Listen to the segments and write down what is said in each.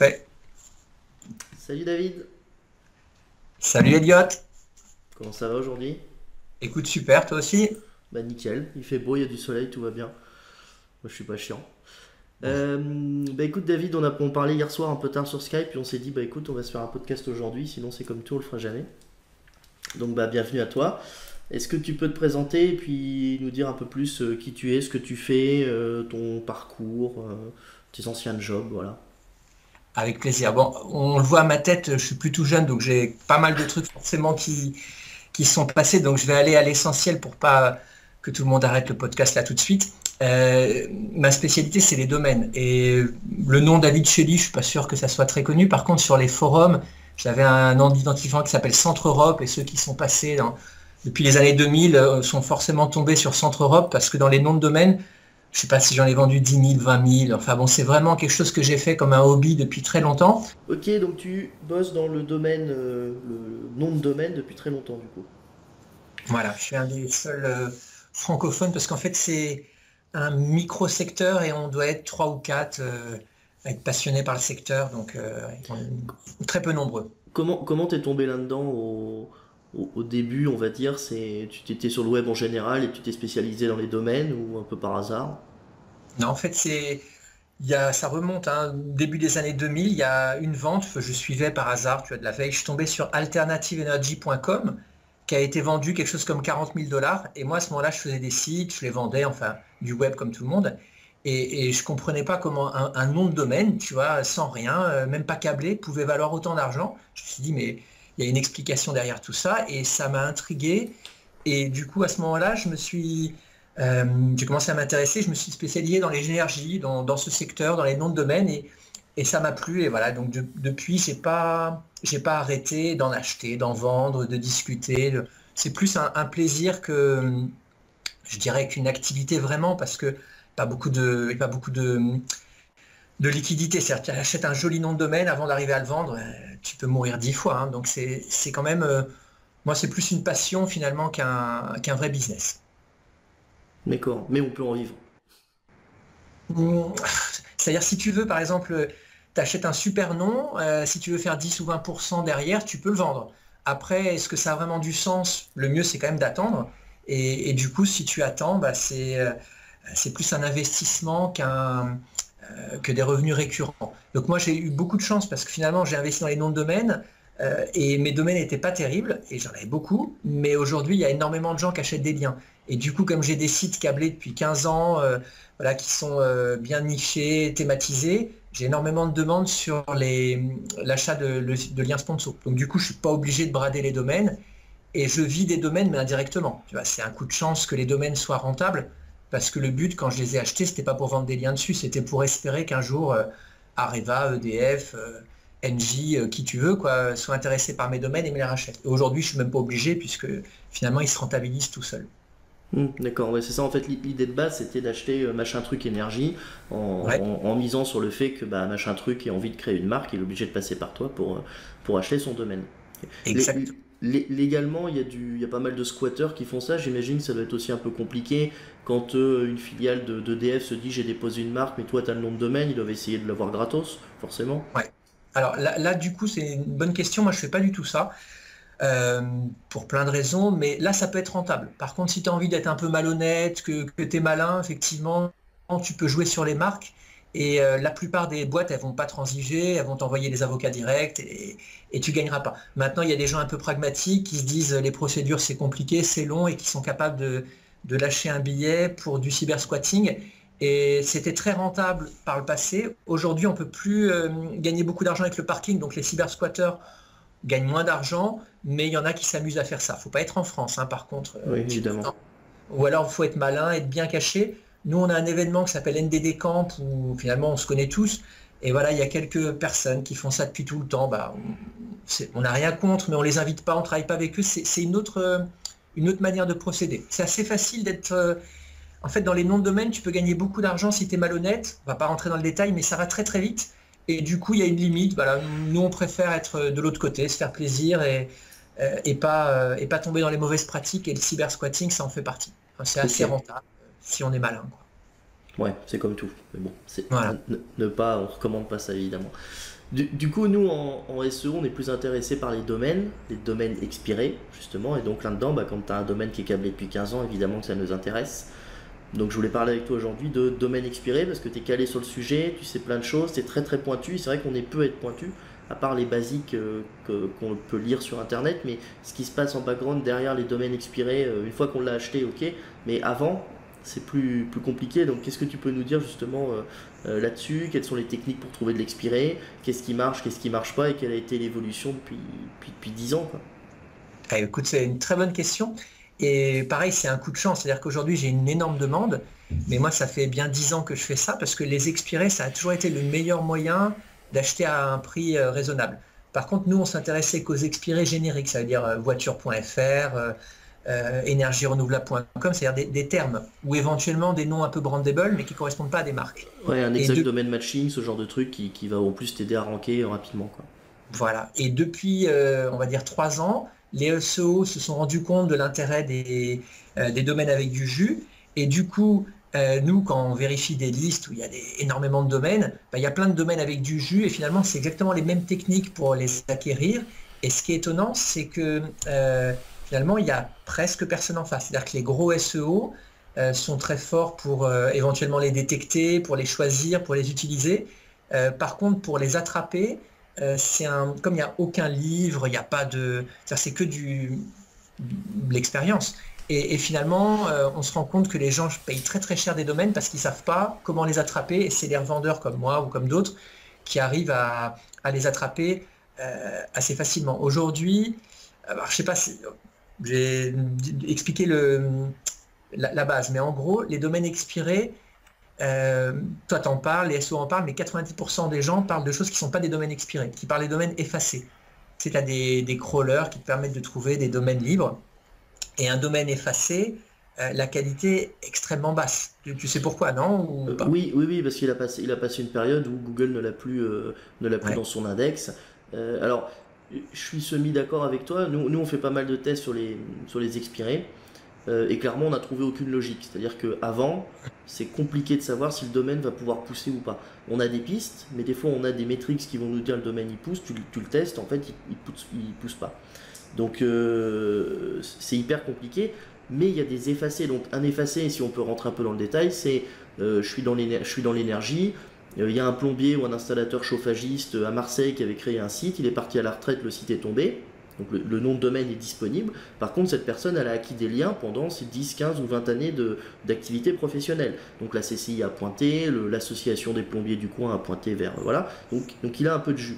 Ouais. Salut David, Salut Elliot. comment ça va aujourd'hui? Écoute, super, toi aussi? Bah nickel, il fait beau, il y a du soleil, tout va bien. Moi je suis pas chiant. Bon. Bah écoute David, on parlait hier soir un peu tard sur Skype, puis on s'est dit bah écoute on va se faire un podcast aujourd'hui, sinon c'est comme tout, on le fera jamais. Donc bah bienvenue à toi. Est-ce que tu peux te présenter et puis nous dire un peu plus qui tu es, ce que tu fais, ton parcours, tes anciens jobs, voilà. Avec plaisir. Bon, on le voit à ma tête, je suis plutôt jeune, donc j'ai pas mal de trucs forcément qui sont passés, donc je vais aller à l'essentiel pour pas que tout le monde arrête le podcast là tout de suite. Ma spécialité, c'est les domaines. Et le nom David Shelley, je suis pas sûr que ça soit très connu. Par contre, sur les forums, j'avais un nom d'identifiant qui s'appelle Centre Europe, et ceux qui sont passés depuis les années 2000 sont forcément tombés sur Centre Europe, parce que dans les noms de domaine, je sais pas si j'en ai vendu 10 000, 20 000. Enfin bon, c'est vraiment quelque chose que j'ai fait comme un hobby depuis très longtemps. Ok, donc tu bosses dans le domaine, le nom de domaine depuis très longtemps du coup. Voilà, je suis un des seuls francophones parce qu'en fait, c'est un micro-secteur et on doit être trois ou quatre à être passionnés par le secteur, donc on est très peu nombreux. Comment t'es tombé là-dedans au début, on va dire, tu t'étais sur le web en général et tu t'es spécialisé dans les domaines ou un peu par hasard? Non, en fait, ça remonte, hein, début des années 2000, il y a une vente, je suivais par hasard, tu vois, de la veille, je suis tombé sur alternativeenergy.com qui a été vendu quelque chose comme 40 000 dollars. Et moi, à ce moment-là, je faisais des sites, je les vendais, enfin, du web comme tout le monde. Et je comprenais pas comment un nom de domaine, tu vois, sans rien, même pas câblé, pouvait valoir autant d'argent. Je me suis dit, mais il y a une explication derrière tout ça et ça m'a intrigué. Et du coup, à ce moment-là, j'ai commencé à m'intéresser, je me suis spécialisé dans les énergies, dans ce secteur, dans les noms de domaine, et ça m'a plu. Et voilà, donc depuis, j'ai pas arrêté d'en acheter, d'en vendre, de discuter. C'est plus un plaisir que, je dirais, qu'une activité vraiment, parce que pas beaucoup de liquidité. C'est-à-dire, tu achètes un joli nom de domaine avant d'arriver à le vendre, tu peux mourir 10 fois, hein. Donc c'est quand même, moi, c'est plus une passion finalement qu'un vrai business. D'accord, mais on peut en vivre. Mmh, C'est-à-dire, si tu veux, par exemple, tu achètes un super nom, si tu veux faire 10 ou 20% derrière, tu peux le vendre. Après, est-ce que ça a vraiment du sens? Le mieux, c'est quand même d'attendre. Et du coup, si tu attends, bah, c'est plus un investissement que des revenus récurrents. Donc moi, j'ai eu beaucoup de chance parce que finalement, j'ai investi dans les noms de domaine et mes domaines n'étaient pas terribles et j'en avais beaucoup. Mais aujourd'hui, il y a énormément de gens qui achètent des biens. Et du coup, comme j'ai des sites câblés depuis 15 ans, voilà, qui sont bien nichés, thématisés, j'ai énormément de demandes sur l'achat de liens sponsors. Donc du coup, je suis pas obligé de brader les domaines et je vis des domaines, mais indirectement. Tu vois, c'est un coup de chance que les domaines soient rentables, parce que le but, quand je les ai achetés, c'était pas pour vendre des liens dessus, c'était pour espérer qu'un jour, Areva, EDF, Engie, qui tu veux, quoi, soient intéressés par mes domaines et me les rachètent. Et aujourd'hui, je suis même pas obligé, puisque finalement, ils se rentabilisent tout seuls. D'accord, ouais, c'est ça en fait l'idée de base c'était d'acheter machin truc énergie Ouais, en misant sur le fait que bah, machin truc ait envie de créer une marque, il est obligé de passer par toi pour acheter son domaine. exact. Légalement, il y a pas mal de squatteurs qui font ça. J'imagine que ça doit être aussi un peu compliqué quand une filiale d'EDF se dit j'ai déposé une marque, mais toi tu as le nom de domaine, ils doivent essayer de l'avoir gratos, forcément. Ouais. Alors là, du coup, c'est une bonne question. Moi, je fais pas du tout ça. euh, pour plein de raisons, mais là, ça peut être rentable. Par contre, si tu as envie d'être un peu malhonnête, que tu es malin, effectivement, tu peux jouer sur les marques. Et la plupart des boîtes, elles vont pas transiger, elles vont t'envoyer des avocats directs et tu gagneras pas. Maintenant, il y a des gens un peu pragmatiques qui se disent les procédures, c'est compliqué, c'est long et qui sont capables de lâcher un billet pour du cybersquatting. Et c'était très rentable par le passé. Aujourd'hui, on peut plus gagner beaucoup d'argent avec le parking, donc les cybersquatteurs gagnent moins d'argent, mais il y en a qui s'amusent à faire ça. Faut pas être en France, hein, par contre. Oui, évidemment. Ou alors, il faut être malin, être bien caché. Nous, on a un événement qui s'appelle NDD Camp, où finalement, on se connaît tous. Et voilà, il y a quelques personnes qui font ça depuis tout le temps. Bah, on n'a rien contre, mais on les invite pas, on travaille pas avec eux. C'est une autre manière de procéder. C'est assez facile d'être... en fait, dans les noms de domaine, tu peux gagner beaucoup d'argent si tu es malhonnête. On va pas rentrer dans le détail, mais ça va très très vite. Et du coup, il y a une limite. Voilà, nous, on préfère être de l'autre côté, se faire plaisir et pas tomber dans les mauvaises pratiques. Et le cybersquatting, ça en fait partie. Enfin, c'est Ok. assez rentable si on est malin, quoi. Ouais, c'est comme tout. Mais bon, Voilà. ne pas, on recommande pas ça évidemment. Du coup, nous, en SEO, on est plus intéressé par les domaines expirés, justement. Et donc là-dedans, quand tu as un domaine qui est câblé depuis 15 ans, évidemment que ça nous intéresse. Donc je voulais parler avec toi aujourd'hui de domaine expiré, parce que tu es calé sur le sujet, tu sais plein de choses, tu es très très pointu. C'est vrai qu'on est peu à être pointu, à part les basiques qu'on peut lire sur Internet. Mais ce qui se passe en background derrière les domaines expirés, une fois qu'on l'a acheté, ok. Mais avant, c'est plus compliqué. Donc qu'est-ce que tu peux nous dire justement là-dessus? Quelles sont les techniques pour trouver de l'expiré? Qu'est-ce qui marche pas, et quelle a été l'évolution depuis 10 ans, quoi. Ah, écoute, c'est une très bonne question. Et pareil, c'est un coup de chance. C'est-à-dire qu'aujourd'hui, j'ai une énorme demande. Mais moi, ça fait bien 10 ans que je fais ça parce que les expirés, ça a toujours été le meilleur moyen d'acheter à un prix raisonnable. Par contre, nous, on s'intéressait qu'aux expirés génériques. Ça veut dire voiture.fr, énergierenouvelable.com, c'est-à-dire des termes ou éventuellement des noms un peu brandable mais qui ne correspondent pas à des marques. Ouais, un Et exact de- domaine matching, ce genre de truc qui va en plus t'aider à ranker rapidement, quoi. Voilà. Et depuis, on va dire 3 ans, les SEO se sont rendus compte de l'intérêt des domaines avec du jus. Et du coup, nous, quand on vérifie des listes où il y a énormément de domaines, il y a plein de domaines avec du jus et finalement, c'est exactement les mêmes techniques pour les acquérir. Et ce qui est étonnant, c'est que finalement, il y a presque personne en face. C'est-à-dire que les gros SEO sont très forts pour éventuellement les détecter, pour les choisir, pour les utiliser. Par contre, pour les attraper, comme il n'y a aucun livre, il n'y a pas c'est que de l'expérience. Et finalement, on se rend compte que les gens payent très très cher des domaines parce qu'ils ne savent pas comment les attraper. Et c'est les revendeurs comme moi ou comme d'autres qui arrivent à les attraper assez facilement. Aujourd'hui, alors, je ne sais pas si j'ai expliqué la base, mais en gros, les domaines expirés, toi t'en parles, les SEO en parlent, mais 90% des gens parlent de choses qui ne sont pas des domaines expirés, qui parlent des domaines effacés. C'est à des crawlers qui te permettent de trouver des domaines libres. Et un domaine effacé, la qualité est extrêmement basse. Tu sais pourquoi, non? Ou pas? Oui, parce il a passé une période où Google ne l'a plus dans Ouais. son index. Alors, je suis semi d'accord avec toi. Nous, on fait pas mal de tests sur les expirés. Et clairement, on n'a trouvé aucune logique. C'est-à-dire qu'avant, c'est compliqué de savoir si le domaine va pouvoir pousser ou pas. On a des pistes, mais des fois, on a des métriques qui vont nous dire le domaine il pousse. Tu le testes, en fait, il pousse pas. Donc, c'est hyper compliqué. Mais il y a des effacés. Donc, un effacé, si on peut rentrer un peu dans le détail, c'est je suis dans l'énergie. Il y a un plombier ou un installateur chauffagiste à Marseille qui avait créé un site. Il est parti à la retraite, le site est tombé. Donc le nom de domaine est disponible. Par contre, cette personne, elle a acquis des liens pendant ses 10, 15 ou 20 années d'activité professionnelle. Donc la CCI a pointé, l'association des plombiers du coin a pointé vers... Voilà. Donc il a un peu de jus.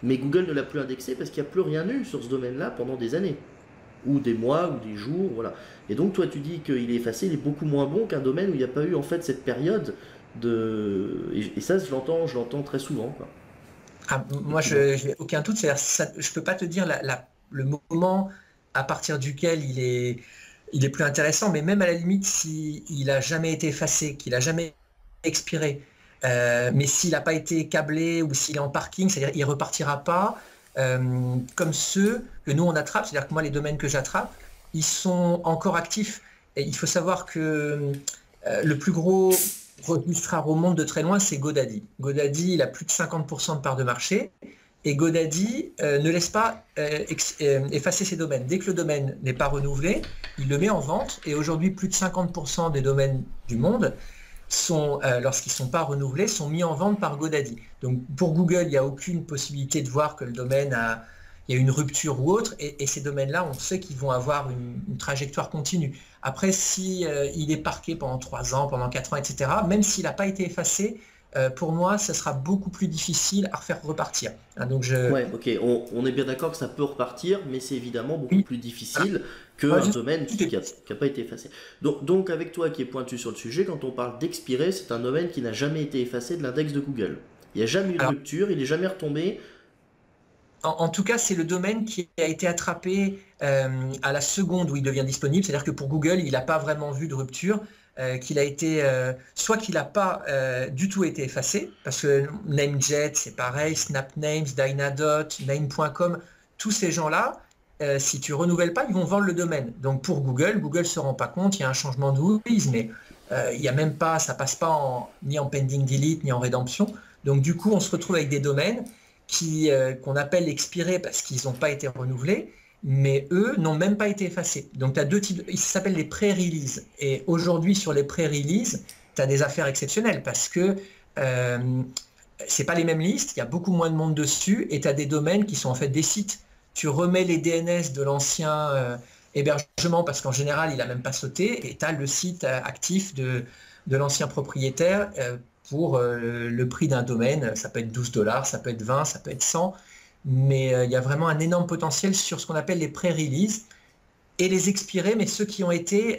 Mais Google ne l'a plus indexé parce qu'il n'y a plus rien eu sur ce domaine-là pendant des années. Ou des mois, ou des jours, voilà. Et donc toi, tu dis qu'il est effacé, il est beaucoup moins bon qu'un domaine où il n'y a pas eu en fait cette période de... Et ça, je l'entends très souvent, quoi. Ah, moi, Effectivement. je n'ai aucun doute. Je ne peux pas te dire le moment à partir duquel il est plus intéressant, mais même à la limite, s'il n'a jamais été effacé, qu'il n'a jamais expiré, mais s'il n'a pas été câblé ou s'il est en parking, c'est-à-dire qu'il ne repartira pas comme ceux que nous on attrape, c'est-à-dire que moi les domaines que j'attrape, ils sont encore actifs. Et il faut savoir que le plus gros registraire au monde de très loin, c'est GoDaddy. GoDaddy, il a plus de 50% de part de marché. Et GoDaddy ne laisse pas effacer ses domaines. Dès que le domaine n'est pas renouvelé, il le met en vente. Et aujourd'hui, plus de 50% des domaines du monde lorsqu'ils ne sont pas renouvelés, sont mis en vente par GoDaddy. Donc pour Google, il n'y a aucune possibilité de voir que le domaine il y a une rupture ou autre. Et ces domaines-là, on sait qu'ils vont avoir une trajectoire continue. Après, si il est parqué pendant 3 ans, pendant 4 ans, etc., même s'il n'a pas été effacé, pour moi, ce sera beaucoup plus difficile à refaire repartir. Hein, donc Ouais, ok, on est bien d'accord que ça peut repartir, mais c'est évidemment beaucoup oui, plus voilà. difficile Moi, qu'un juste domaine une petite qui a pas été effacé. Donc, avec toi qui est pointu sur le sujet, quand on parle d'expirer, c'est un domaine qui n'a jamais été effacé de l'index de Google. Il n'y a jamais eu de Alors, rupture, il n'est jamais retombé. en tout cas, c'est le domaine qui a été attrapé à la seconde où il devient disponible. C'est-à-dire que pour Google, il n'a pas vraiment vu de rupture, qu'il a été, soit qu'il n'a pas du tout été effacé, parce que Namejet, c'est pareil, SnapNames, Dynadot, Name.com, tous ces gens-là, si tu renouvelles pas, ils vont vendre le domaine. Donc pour Google, Google ne se rend pas compte, il y a un changement de whois, mais il y a même pas, ça passe pas ni en pending delete, ni en rédemption. Donc du coup, on se retrouve avec des domaines qu'on appelle expirés parce qu'ils n'ont pas été renouvelés, mais eux n'ont même pas été effacés. Donc tu as deux types, ils s'appellent les pré-release. Et aujourd'hui, sur les pré-release, tu as des affaires exceptionnelles parce que c'est pas les mêmes listes, il y a beaucoup moins de monde dessus, et tu as des domaines qui sont en fait des sites. Tu remets les DNS de l'ancien hébergement parce qu'en général, il n'a même pas sauté, et tu as le site actif de l'ancien propriétaire pour le prix d'un domaine. Ça peut être 12 $, ça peut être 20, ça peut être 100, mais il y a vraiment un énorme potentiel sur ce qu'on appelle les pré-release et les expirés, mais ceux qui ont été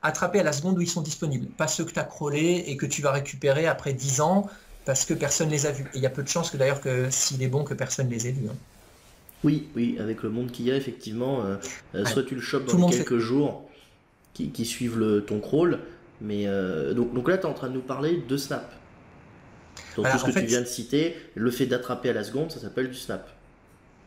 attrapés à la seconde où ils sont disponibles, pas ceux que tu as crawlés et que tu vas récupérer après 10 ans parce que personne ne les a vus. Et il y a peu de chances que d'ailleurs que s'il est bon, que personne ne les ait vus. Hein. Oui, oui, avec le monde qu'il y a, effectivement, soit tu le chopes Tout le dans monde les quelques jours qui suivent ton crawl, mais donc là, tu es en train de nous parler de Snap. Donc Voilà, tout ce que tu viens de citer, le fait d'attraper à la seconde, ça s'appelle du Snap.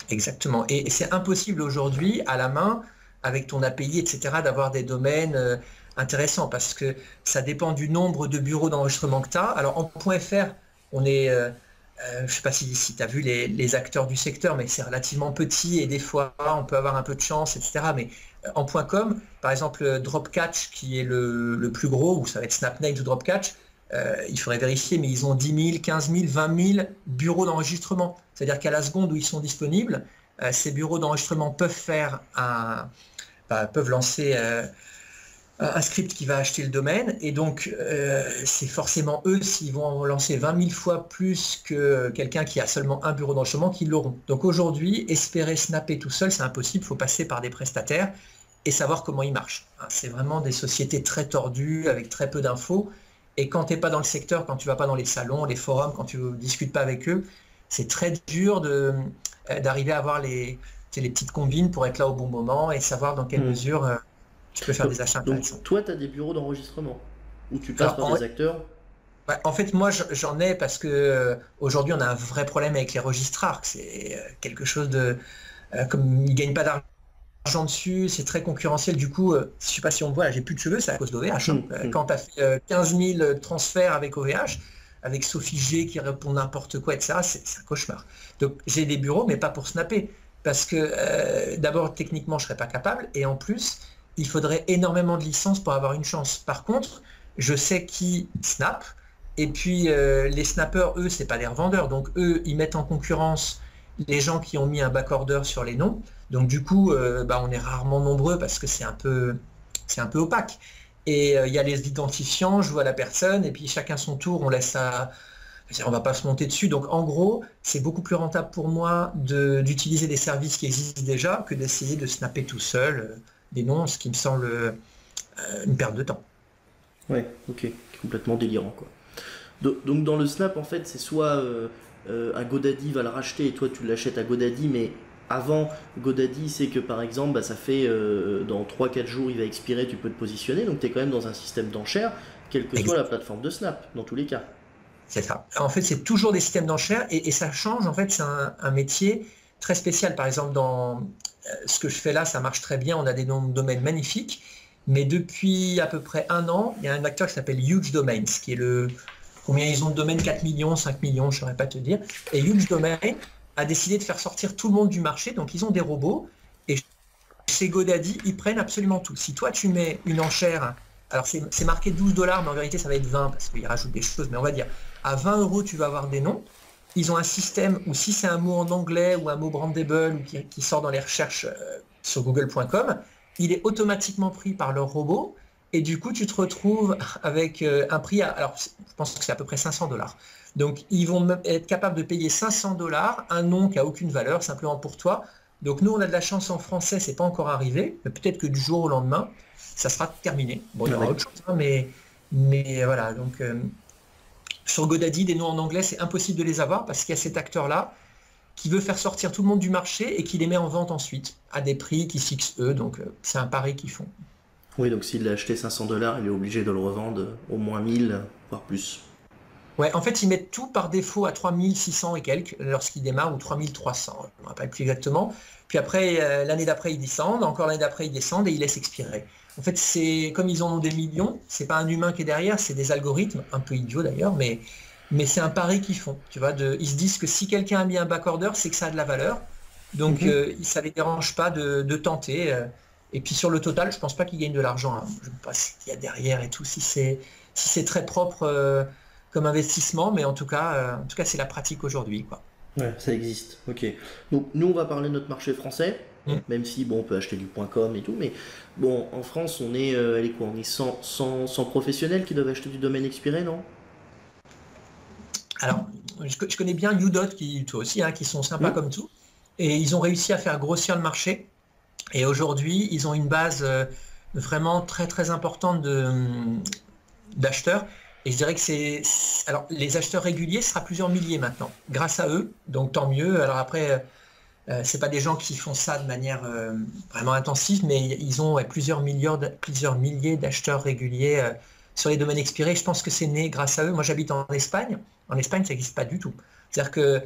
Exactement. Et c'est impossible aujourd'hui, à la main, avec ton API, etc., d'avoir des domaines intéressants parce que ça dépend du nombre de bureaux d'enregistrement que tu as. Alors en .fr, on est, je ne sais pas si tu as vu les acteurs du secteur, mais c'est relativement petit et des fois on peut avoir un peu de chance, etc. Mais en .com, par exemple, Dropcatch, qui est le plus gros, ou ça va être Snapname ou Dropcatch, il faudrait vérifier, mais ils ont 10 000, 15 000, 20 000 bureaux d'enregistrement. C'est-à-dire qu'à la seconde où ils sont disponibles, ces bureaux d'enregistrement peuvent lancer un script qui va acheter le domaine. Et donc, c'est forcément eux, s'ils vont lancer 20 000 fois plus que quelqu'un qui a seulement un bureau d'enregistrement, qui l'auront. Donc aujourd'hui, espérer snapper tout seul, c'est impossible. Il faut passer par des prestataires et savoir comment ils marchent. C'est vraiment des sociétés très tordues, avec très peu d'infos. Et quand tu n'es pas dans le secteur, quand tu ne vas pas dans les salons, les forums, quand tu ne discutes pas avec eux, c'est très dur d'arriver à avoir les petites combines pour être là au bon moment et savoir dans quelle mesure tu peux faire des achats intéressants. Donc toi, tu as des bureaux d'enregistrement où tu passes par des acteurs? En fait, moi, j'en ai parce que aujourd'hui, on a un vrai problème avec les registrars. C'est quelque chose de... comme ils ne gagnent pas d'argent dessus, c'est très concurrentiel. Du coup, je ne sais pas si on me voit, là, j'ai plus de cheveux, c'est à cause d'OVH. Quand tu as fait 15 000 transferts avec OVH, avec Sophie G qui répond n'importe quoi, etc., c'est un cauchemar. Donc j'ai des bureaux, mais pas pour snapper. Parce que d'abord, techniquement, je ne serais pas capable. Et en plus, il faudrait énormément de licences pour avoir une chance. Par contre, je sais qui snap. Et puis, les snappers, eux, ce n'est pas des revendeurs. Donc, eux, ils mettent en concurrence les gens qui ont mis un backorder sur les noms. Donc du coup, on est rarement nombreux parce que c'est un peu opaque. Et il y a les identifiants, je vois la personne, et puis chacun son tour, on laisse ça. On va pas se monter dessus. Donc en gros, c'est beaucoup plus rentable pour moi d'utiliser des services qui existent déjà que d'essayer de snapper tout seul des noms, ce qui me semble une perte de temps. Ouais, ok, complètement délirant quoi. Donc dans le snap, en fait, c'est soit un GoDaddy va le racheter et toi tu l'achètes à GoDaddy, mais avant, GoDaddy, c'est que par exemple, ça fait dans 3-4 jours, il va expirer, tu peux te positionner. Donc, tu es quand même dans un système d'enchères, quelle que soit la plateforme de Snap, dans tous les cas. C'est ça. En fait, c'est toujours des systèmes d'enchères et ça change. En fait, c'est un métier très spécial. Par exemple, dans ce que je fais là, ça marche très bien. On a des noms de domaines magnifiques. Mais depuis à peu près 1 an, il y a un acteur qui s'appelle Huge Domains, qui est combien ils ont de domaines, 4 millions, 5 millions, je ne saurais pas te dire. Et Huge Domains a décidé de faire sortir tout le monde du marché, donc ils ont des robots, et chez GoDaddy, ils prennent absolument tout. Si toi tu mets une enchère, alors c'est marqué 12 $, mais en vérité ça va être 20, parce qu'ils rajoutent des choses, mais on va dire, à 20 € tu vas avoir des noms, ils ont un système où si c'est un mot en anglais, ou un mot brandable, ou qui sort dans les recherches sur google.com, il est automatiquement pris par leur robot, et du coup tu te retrouves avec un prix, alors je pense que c'est à peu près 500 $. Donc, ils vont être capables de payer 500 $, un nom qui n'a aucune valeur, simplement pour toi. Donc, nous, on a de la chance en français, c'est pas encore arrivé, mais peut-être que du jour au lendemain, ça sera terminé. Bon, il y aura autre chose, hein, mais voilà. Donc, sur GoDaddy, des noms en anglais, c'est impossible de les avoir parce qu'il y a cet acteur-là qui veut faire sortir tout le monde du marché et qui les met en vente ensuite à des prix qu'ils fixent eux. Donc, c'est un pari qu'ils font. Oui, donc s'il l'a acheté 500 $, il est obligé de le revendre au moins 1000, voire plus. Ouais, en fait, ils mettent tout par défaut à 3600 et quelques lorsqu'ils démarrent, ou 3300, je ne me rappelle plus exactement. Puis après, l'année d'après, ils descendent, encore l'année d'après, ils descendent et ils laissent expirer. En fait, c'est comme ils en ont des millions, c'est pas un humain qui est derrière, c'est des algorithmes, un peu idiots d'ailleurs, mais mais c'est un pari qu'ils font. Tu vois, ils se disent que si quelqu'un a mis un backorder, c'est que ça a de la valeur. Donc, ça ne les dérange pas de tenter. Et puis sur le total, je pense pas qu'ils gagnent de l'argent, hein. Je ne sais pas ce qu'il y a derrière et tout, si c'est très propre comme investissement, mais en tout cas, c'est la pratique aujourd'hui, quoi. Ouais, ça existe. Ok. Donc nous, on va parler de notre marché français, Mm. même si bon, on peut acheter du .com et tout, mais bon, en France, on est, elle est quoi? On est 100 professionnels qui doivent acheter du domaine expiré, non? Alors, je connais bien Udot, toi aussi, hein, qui sont sympas Hmm. comme tout, et ils ont réussi à faire grossir le marché. Et aujourd'hui, ils ont une base vraiment très très importante d'acheteurs. Et je dirais que alors les acheteurs réguliers, ce sera plusieurs milliers maintenant, grâce à eux. Donc tant mieux. Alors après, c'est pas des gens qui font ça de manière vraiment intensive, mais ils ont plusieurs milliers d'acheteurs réguliers sur les domaines expirés. Je pense que c'est né grâce à eux. Moi, j'habite en Espagne. En Espagne, ça n'existe pas du tout. C'est-à-dire que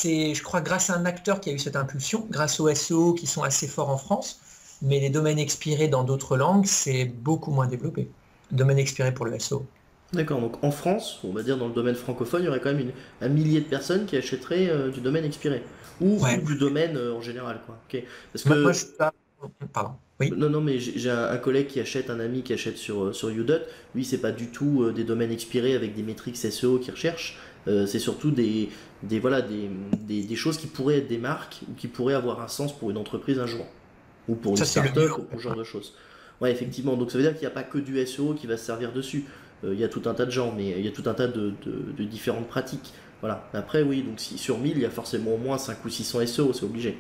je crois, grâce à un acteur qui a eu cette impulsion, grâce aux SEO qui sont assez forts en France, mais les domaines expirés dans d'autres langues, c'est beaucoup moins développé. Domaine expiré pour le SEO. D'accord, donc en France, on va dire dans le domaine francophone, il y aurait quand même un millier de personnes qui achèteraient du domaine expiré. Ou Ouais. du domaine en général, quoi. Ok. Parce Moi, que, je suis pas... Pardon. Oui. non, non, mais j'ai un collègue qui achète, un ami qui achète sur Udot. Lui, c'est pas du tout des domaines expirés avec des métriques SEO qu'il recherche. C'est surtout voilà, des choses qui pourraient être des marques ou qui pourraient avoir un sens pour une entreprise un jour. Ou pour une Ça, c'est le mieux. start-up, ou pour ce genre de choses. Ouais, effectivement. Donc ça veut dire qu'il n'y a pas que du SEO qui va se servir dessus. Il y a tout un tas de gens, mais il y a tout un tas de différentes pratiques. Voilà. Après, oui, donc si sur 1000, il y a forcément au moins 5 ou 600 SEO, c'est obligé.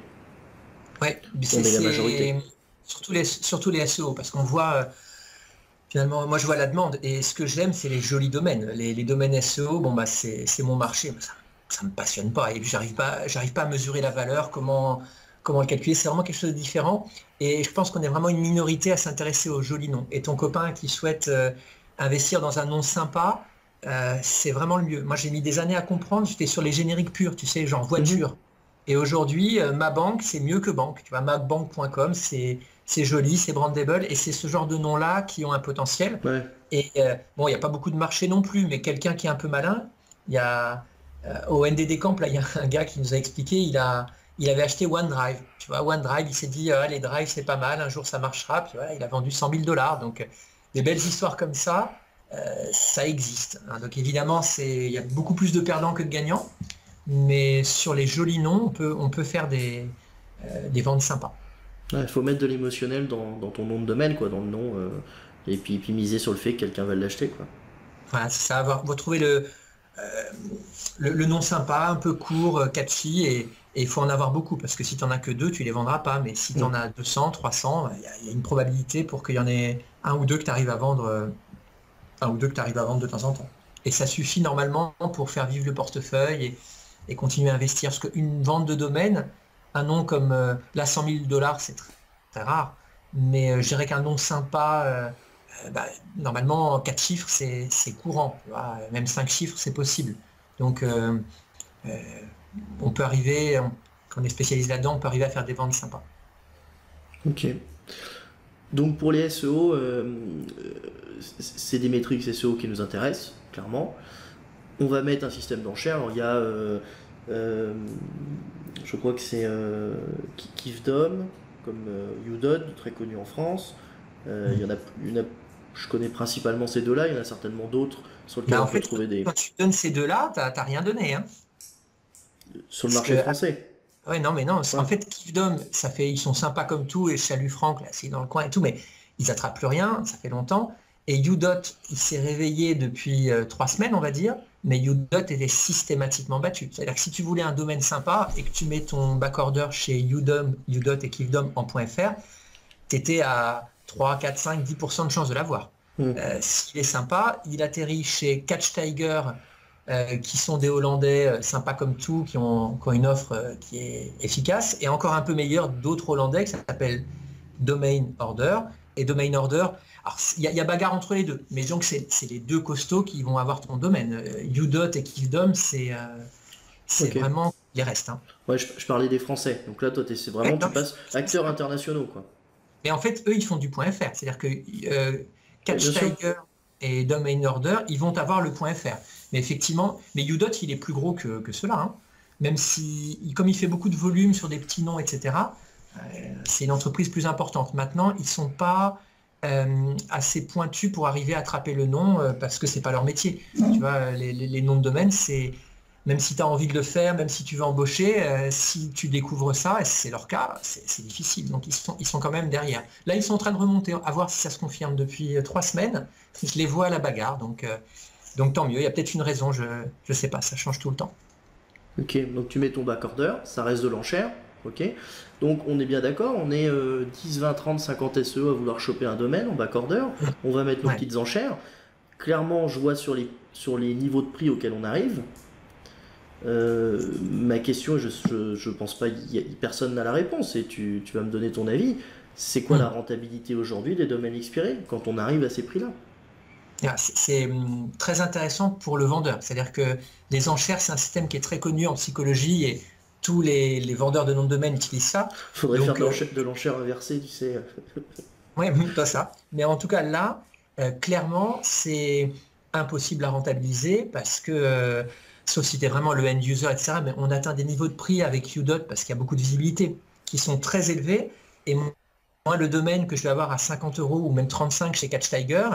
Ouais, On est la majorité. surtout les SEO, parce qu'on voit, finalement, moi je vois la demande, et ce que j'aime, c'est les jolis domaines. Les domaines SEO, bon, bah, c'est mon marché, ça me passionne pas, et j'arrive pas à mesurer la valeur, comment le calculer, c'est vraiment quelque chose de différent, et je pense qu'on est vraiment une minorité à s'intéresser aux jolis noms. Et ton copain qui souhaite investir dans un nom sympa, c'est vraiment le mieux. Moi j'ai mis des années à comprendre, j'étais sur les génériques purs, tu sais, genre Mhm. voiture. Et aujourd'hui, ma banque, c'est mieux que banque. Tu vois, mabank.com, c'est joli, c'est brandable, et c'est ce genre de noms-là qui ont un potentiel. Ouais. Et bon, il n'y a pas beaucoup de marché non plus, mais quelqu'un qui est un peu malin, il y a au NDD Camp, là, il y a un gars qui nous a expliqué, il avait acheté OneDrive. Tu vois, OneDrive, il s'est dit, ah, les drives, c'est pas mal, un jour ça marchera. Puis voilà, il a vendu 100 000 dollars. Donc, des belles histoires comme ça existe, hein. Donc évidemment, il y a beaucoup plus de perdants que de gagnants. Mais sur les jolis noms, on peut faire des ventes sympas. Il faut mettre de l'émotionnel dans ton nom de domaine, quoi, dans le nom, et puis miser sur le fait que quelqu'un va l'acheter, quoi. Voilà, c'est ça, vous trouvez le nom sympa, un peu court, catchy, et il faut en avoir beaucoup, parce que si tu n'en as que deux, tu les vendras pas. Mais si tu Mm. en as 200, 300, il y a une probabilité pour qu'il y en ait un ou deux que tu arrives à vendre, de temps en temps. Et ça suffit normalement pour faire vivre le portefeuille et continuer à investir. Parce qu'une vente de domaine, un nom comme là 100 000 dollars, c'est très, très rare. Mais je dirais qu'un nom sympa, bah, normalement 4 chiffres, c'est courant. Tu vois. Même 5 chiffres, c'est possible. Donc euh, on peut arriver, quand on est spécialisé là-dedans, on peut arriver à faire des ventes sympas. Ok. Donc pour les SEO, c'est des métriques SEO qui nous intéressent, clairement. On va mettre un système d'enchères. Alors il y a, euh, je crois que c'est Kifdom, comme Udod, très connu en France. Il y en a, je connais principalement ces deux-là. Il y en a certainement d'autres sur lesquels Mais on en peut fait, trouver quand tu donnes ces deux-là, t'as rien donné, hein. sur le Parce marché que français. ouais, non, mais non, Ouais. en fait, Kingdom, ils sont sympas comme tout, et Salut Franck, là, c'est dans le coin et tout, mais ils attrapent plus rien, ça fait longtemps. Et Udot, il s'est réveillé depuis 3 semaines, on va dire, mais Udot était systématiquement battu. C'est-à-dire que si tu voulais un domaine sympa et que tu mets ton backorder chez Udot et Kingdom en .fr, tu étais à 3, 4, 5, 10% de chance de l'avoir. Mm. S'il est sympa, il atterrit chez Catch Tiger, qui sont des Hollandais sympas comme tout, qui ont une offre qui est efficace, et encore un peu meilleur d'autres Hollandais qui s'appellent Domain Order. Et Domain Order, alors il y a bagarre entre les deux, mais disons que c'est les deux costauds qui vont avoir ton domaine. Udot et Kingdom, c'est Ok. vraiment les restes, hein. Ouais, je parlais des Français. Donc là, toi, c'est Ouais, vraiment, tu non, passes acteurs internationaux, quoi. mais en fait, eux, ils font du .fr. C'est-à-dire que Ouais, bien Catch sûr. Tiger, et Domain Order, ils vont avoir le .fr. Mais effectivement, mais Udot, il est plus gros que cela, hein. Même si, comme il fait beaucoup de volume sur des petits noms, etc., c'est une entreprise plus importante. Maintenant, ils ne sont pas assez pointus pour arriver à attraper le nom parce que c'est pas leur métier. Tu vois, les noms de domaine, c'est même si tu as envie de le faire, même si tu veux embaucher, si tu découvres ça, et c'est leur cas, c'est difficile. Donc ils sont quand même derrière. Là, ils sont en train de remonter, à voir si ça se confirme depuis 3 semaines. Je les vois à la bagarre, donc tant mieux. Il y a peut-être une raison, je sais pas, ça change tout le temps. Ok, donc tu mets ton backorder, ça reste de l'enchère, ok. Donc on est bien d'accord, on est 10, 20, 30, 50 SEO à vouloir choper un domaine en backorder, on va mettre nos Ouais. petites enchères. Clairement, je vois sur les niveaux de prix auxquels on arrive. Ma question, je pense pas, personne n'a la réponse et tu vas me donner ton avis. C'est quoi la rentabilité aujourd'hui des domaines expirés quand on arrive à ces prix-là? C'est très intéressant pour le vendeur. C'est-à-dire que les enchères, c'est un système qui est très connu en psychologie et tous les vendeurs de noms de domaine utilisent ça. Faudrait Donc, faire de l'enchère inversée, tu sais. oui, pas ça. Mais en tout cas, là, clairement, c'est impossible à rentabiliser parce que, sauf si tu es vraiment le end user, etc., mais on atteint des niveaux de prix avec Udot parce qu'il y a beaucoup de visibilité qui sont très élevés. Et moi, le domaine que je vais avoir à 50 € ou même 35 chez Catch Tiger,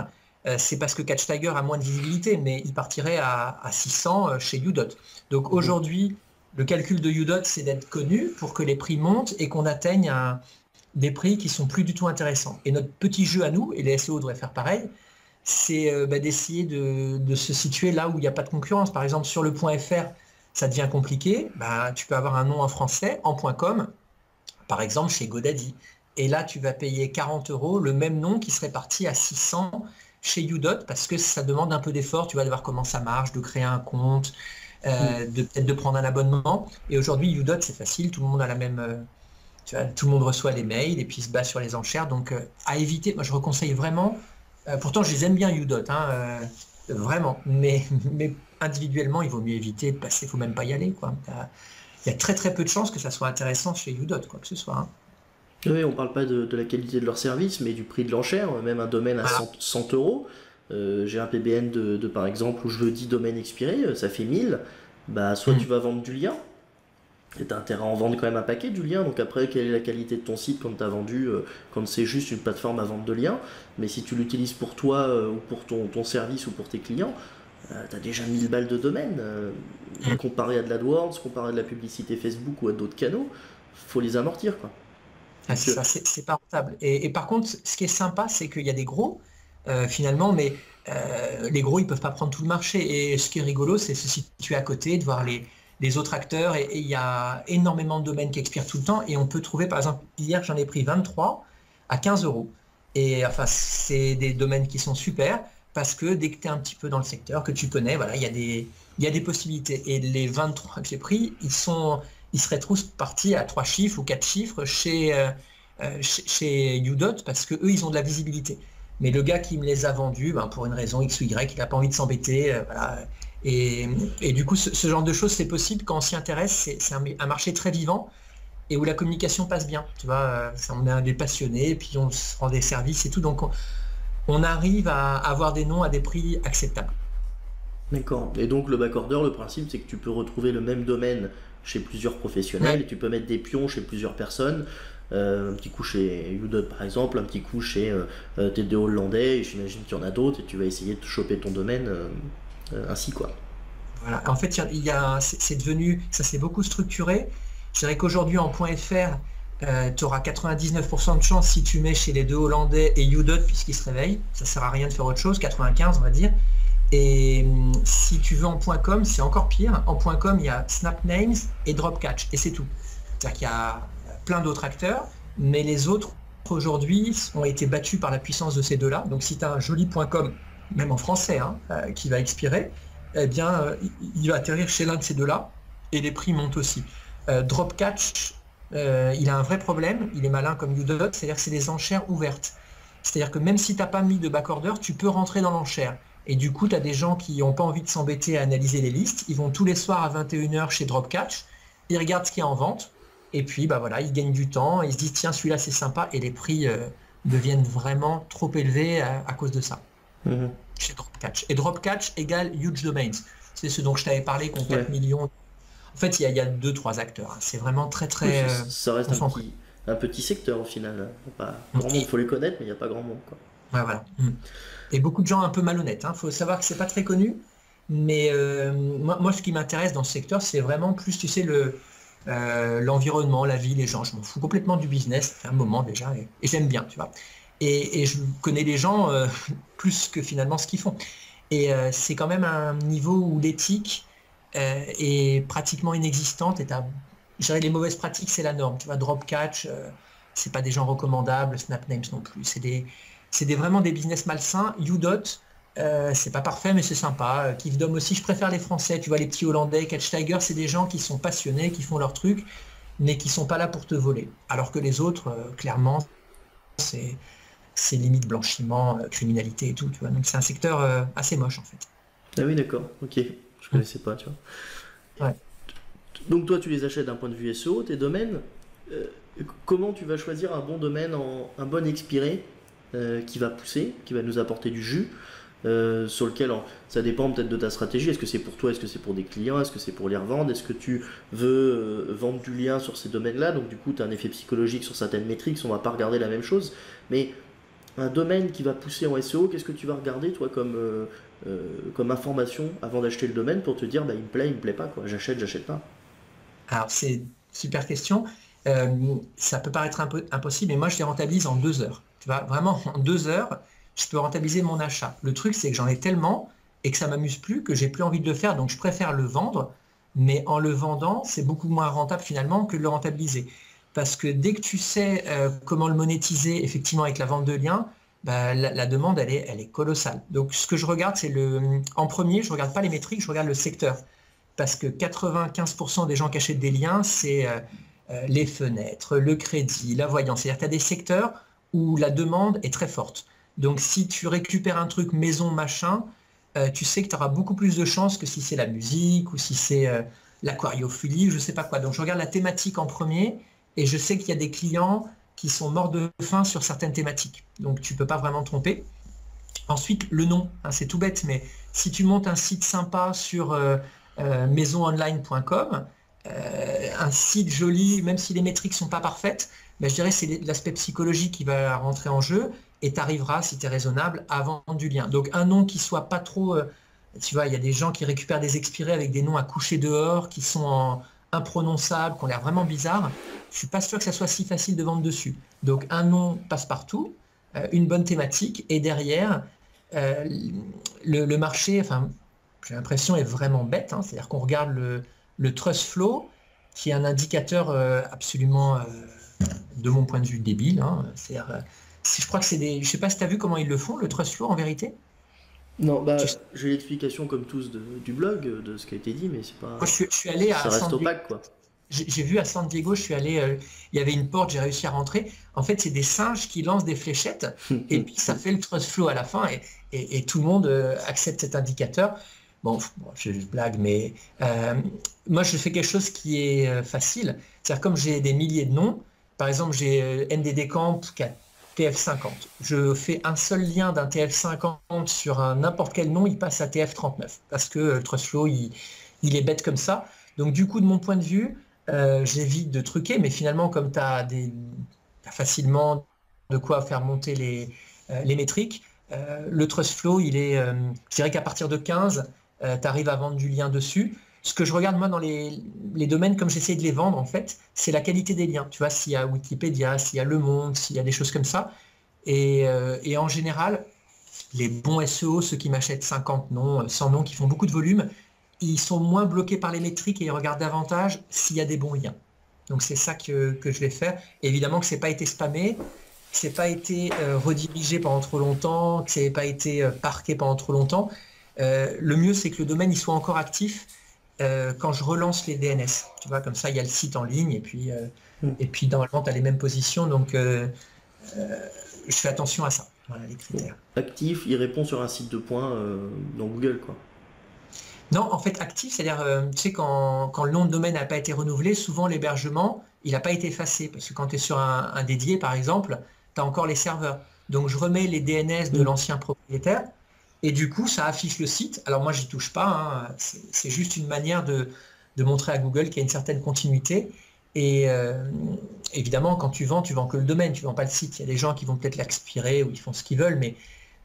c'est parce que Catch Tiger a moins de visibilité, mais il partirait à 600 chez Udot. Donc aujourd'hui, le calcul de Udot, c'est d'être connu pour que les prix montent et qu'on atteigne des prix qui sont plus du tout intéressants. Et notre petit jeu à nous, et les SEO devraient faire pareil, c'est d'essayer de se situer là où il n'y a pas de concurrence. Par exemple, sur le .fr, ça devient compliqué. Tu peux avoir un nom en français, en .com, par exemple chez GoDaddy. Et là, tu vas payer 40 € le même nom qui serait parti à 600 chez Udot parce que ça demande un peu d'effort. Tu vas voir comment ça marche, de créer un compte, peut-être de prendre un abonnement. Et aujourd'hui, Udot, c'est facile. Tout le monde a la même... tout le monde reçoit les mails et puis se bat sur les enchères. Donc, à éviter, moi je conseille vraiment, pourtant je les aime bien Udot, hein, vraiment, mais individuellement, il vaut mieux éviter de passer, il ne faut même pas y aller, quoi. Il y a très très peu de chances que ça soit intéressant chez Udot, quoi que ce soit, hein. Oui, on parle pas de la qualité de leur service, mais du prix de l'enchère, même un domaine à 100 €. J'ai un PBN par exemple où je veux 10 domaines expirés, ça fait 1000. Soit tu vas vendre du lien, et tu as intérêt à en vendre quand même un paquet du lien. Donc après, quelle est la qualité de ton site quand tu as vendu, quand c'est juste une plateforme à vendre de liens. Mais si tu l'utilises pour toi ou pour ton service ou pour tes clients, tu as déjà 1000 balles de domaine. Comparé à de l'AdWords, comparé à de la publicité Facebook ou à d'autres canaux, faut les amortir, quoi. C'est ça, c'est pas rentable. Et par contre, ce qui est sympa, c'est qu'il y a des gros, finalement, mais les gros, ils peuvent pas prendre tout le marché. Et ce qui est rigolo, c'est se situer à côté, de voir les autres acteurs. Et il y a énormément de domaines qui expirent tout le temps. Et on peut trouver, par exemple, hier, j'en ai pris 23 à 15 €. Et enfin, c'est des domaines qui sont super parce que dès que tu es un petit peu dans le secteur, que tu connais, voilà, il y a des possibilités. Et les 23 que j'ai pris, ils seraient tous partis à 3 chiffres ou 4 chiffres chez Udot parce que eux ils ont de la visibilité. Mais le gars qui me les a vendus, pour une raison X ou Y, il n'a pas envie de s'embêter. Voilà. Et du coup, ce genre de choses, c'est possible quand on s'y intéresse. C'est un marché très vivant et où la communication passe bien. Tu vois, on est des passionnés, et puis on se rend des services et tout. Donc on arrive à avoir des noms à des prix acceptables. D'accord. Et donc le backorder, le principe, c'est que tu peux retrouver le même domaine chez plusieurs professionnels, et tu peux mettre des pions chez plusieurs personnes. Un petit coup chez Udot par exemple, un petit coup chez TD Hollandais, et j'imagine qu'il y en a d'autres, et tu vas essayer de choper ton domaine ainsi, quoi. Voilà. En fait, c'est devenu, ça s'est beaucoup structuré. Je dirais qu'aujourd'hui en .fr, tu auras 99% de chance si tu mets chez les deux Hollandais et Udot puisqu'ils se réveillent. Ça sert à rien de faire autre chose, 95 on va dire. Et si tu veux en .com, c'est encore pire. En .com, il y a Snapnames et Dropcatch, et c'est tout. C'est-à-dire qu'il y a plein d'autres acteurs, mais les autres, aujourd'hui, ont été battus par la puissance de ces deux-là. Donc si tu as un joli .com, même en français, hein, qui va expirer, eh bien, il va atterrir chez l'un de ces deux-là, et les prix montent aussi. Dropcatch, il a un vrai problème, il est malin comme Udot, c'est-à-dire que c'est des enchères ouvertes. C'est-à-dire que même si tu n'as pas mis de backorder, tu peux rentrer dans l'enchère. Et du coup, tu as des gens qui n'ont pas envie de s'embêter à analyser les listes. Ils vont tous les soirs à 21 h chez Dropcatch, ils regardent ce qu'il y a en vente, et puis voilà, ils gagnent du temps, ils se disent tiens, celui-là c'est sympa, et les prix deviennent vraiment trop élevés à cause de ça. chez Dropcatch. Et Dropcatch égale Huge Domains. C'est ce dont je t'avais parlé, qui ont 4 Ouais. millions. En fait, il y a 2-3 acteurs. Hein. C'est vraiment très, Oui, très ça reste concentré. un petit secteur au final. Pas grand monde, Et, faut les connaître, mais il n'y a pas grand monde, quoi. ouais, voilà. Et beaucoup de gens un peu malhonnêtes. Il faut savoir que c'est pas très connu. Mais moi, ce qui m'intéresse dans ce secteur, c'est vraiment plus, tu sais, l'environnement, la vie, les gens. Je m'en fous complètement du business. Ça fait un moment déjà. Et j'aime bien, tu vois. Et je connais les gens plus que finalement ce qu'ils font. Et c'est quand même un niveau où l'éthique est pratiquement inexistante. Et je dirais les mauvaises pratiques, c'est la norme. Tu vois, Dropcatch, c'est pas des gens recommandables, Snapnames non plus. Vraiment des business malsains. Udot, c'est pas parfait, mais c'est sympa. Kifdom aussi, je préfère les Français. Tu vois, les petits Hollandais, CatchTiger, c'est des gens qui sont passionnés, qui font leur truc, mais qui sont pas là pour te voler. Alors que les autres, clairement, c'est limite blanchiment, criminalité et tout, tu vois. Donc c'est un secteur assez moche en fait. Ah oui, d'accord, ok. Je connaissais pas, tu vois. Ouais. Donc toi, tu les achètes d'un point de vue SEO, tes domaines. Euh, Comment tu vas choisir un bon domaine, un bon expiré qui va pousser, qui va nous apporter du jus, sur lequel ça dépend peut-être de ta stratégie. Est-ce que c'est pour toi, est-ce que c'est pour des clients, est-ce que c'est pour les revendre, est-ce que tu veux vendre du lien sur ces domaines-là, donc du coup tu as un effet psychologique sur certaines métriques, on va pas regarder la même chose, mais un domaine qui va pousser en SEO, qu'est-ce que tu vas regarder toi comme information avant d'acheter le domaine pour te dire bah, il me plaît pas, quoi, j'achète pas. Alors c'est une super question. Ça peut paraître un peu impossible, mais moi je les rentabilise en 2 heures. Tu vois, vraiment en 2 heures, je peux rentabiliser mon achat. Le truc, c'est que j'en ai tellement et que ça m'amuse plus que j'ai plus envie de le faire, donc je préfère le vendre, mais en le vendant, c'est beaucoup moins rentable finalement que de le rentabiliser. Parce que dès que tu sais comment le monétiser effectivement avec la vente de liens, bah, la demande, elle est colossale. Donc ce que je regarde, en premier, je regarde pas les métriques, je regarde le secteur. Parce que 95% des gens qui achètent des liens, c'est les fenêtres, le crédit, la voyance. C'est-à-dire que tu as des secteurs où la demande est très forte. Donc si tu récupères un truc maison, machin, tu sais que tu auras beaucoup plus de chances que si c'est la musique ou si c'est l'aquariophilie, je ne sais pas quoi. Donc je regarde la thématique en premier et je sais qu'il y a des clients qui sont morts de faim sur certaines thématiques. Donc tu ne peux pas vraiment te tromper. Ensuite, le nom, hein, c'est tout bête, mais si tu montes un site sympa sur maisononline.com, un site joli, même si les métriques sont pas parfaites, mais je dirais que c'est l'aspect psychologique qui va rentrer en jeu et tu arriveras, si tu es raisonnable, à vendre du lien. Donc un nom qui soit pas trop... tu vois, il y a des gens qui récupèrent des expirés avec des noms à coucher dehors, qui sont imprononçables, qui ont l'air vraiment bizarres. Je suis pas sûr que ça soit si facile de vendre dessus. Donc un nom passe-partout, une bonne thématique, et derrière, euh, le marché, enfin, j'ai l'impression, est vraiment bête. Hein. C'est-à-dire qu'on regarde le trust flow, qui est un indicateur absolument, de mon point de vue, débile. Hein. C'est-à-dire, je crois que c'est des... Je sais pas si tu as vu comment ils le font, le trust flow, en vérité. Non, Tu- bah j'ai l'explication comme tous du blog, de ce qui a été dit, mais c'est Moi, pas. je suis allé Ça à reste San Diego. opaque, quoi. J'ai vu à San Diego, je suis allé, il y avait une porte, j'ai réussi à rentrer. En fait, c'est des singes qui lancent des fléchettes et puis ça fait le trust flow à la fin et tout le monde accepte cet indicateur. Bon, je blague, mais moi, je fais quelque chose qui est facile. C'est-à-dire, comme j'ai des milliers de noms, par exemple, j'ai NDD Camp qui a TF50. Je fais un seul lien d'un TF50 sur n'importe quel nom, il passe à TF39 parce que le trust flow, il est bête comme ça. Donc, du coup, de mon point de vue, j'évite de truquer, mais finalement, comme tu as facilement de quoi faire monter les métriques, le trust flow, je dirais qu'à partir de 15, tu arrives à vendre du lien dessus. Ce que je regarde moi dans les domaines, comme j'essaie de les vendre, en fait, c'est la qualité des liens. Tu vois, s'il y a Wikipédia, s'il y a Le Monde, s'il y a des choses comme ça. Et en général, les bons SEO, ceux qui m'achètent 50 noms, 100 noms, qui font beaucoup de volume, ils sont moins bloqués par les métriques et ils regardent davantage s'il y a des bons liens. Donc c'est ça que je vais faire. Et évidemment que c'est pas été spammé, que c'est pas été redirigé pendant trop longtemps, que c'est pas été parqué pendant trop longtemps. Le mieux c'est que le domaine il soit encore actif quand je relance les DNS. Tu vois, comme ça il y a le site en ligne et puis normalement tu as les mêmes positions. Donc je fais attention à ça. Voilà les Bon. critères. Actif, il répond sur un site de points dans Google, quoi. Non, en fait, actif, c'est-à-dire, tu sais, quand le nom de domaine n'a pas été renouvelé, souvent l'hébergement, il n'a pas été effacé. Parce que quand tu es sur un dédié, par exemple, tu as encore les serveurs. Donc, je remets les DNS de Mm. l'ancien propriétaire. Et du coup, ça affiche le site. Alors moi, j'y touche pas, hein. C'est juste une manière de montrer à Google qu'il y a une certaine continuité. Et évidemment, quand tu vends que le domaine, tu vends pas le site. Il y a des gens qui vont peut-être l'expirer ou ils font ce qu'ils veulent,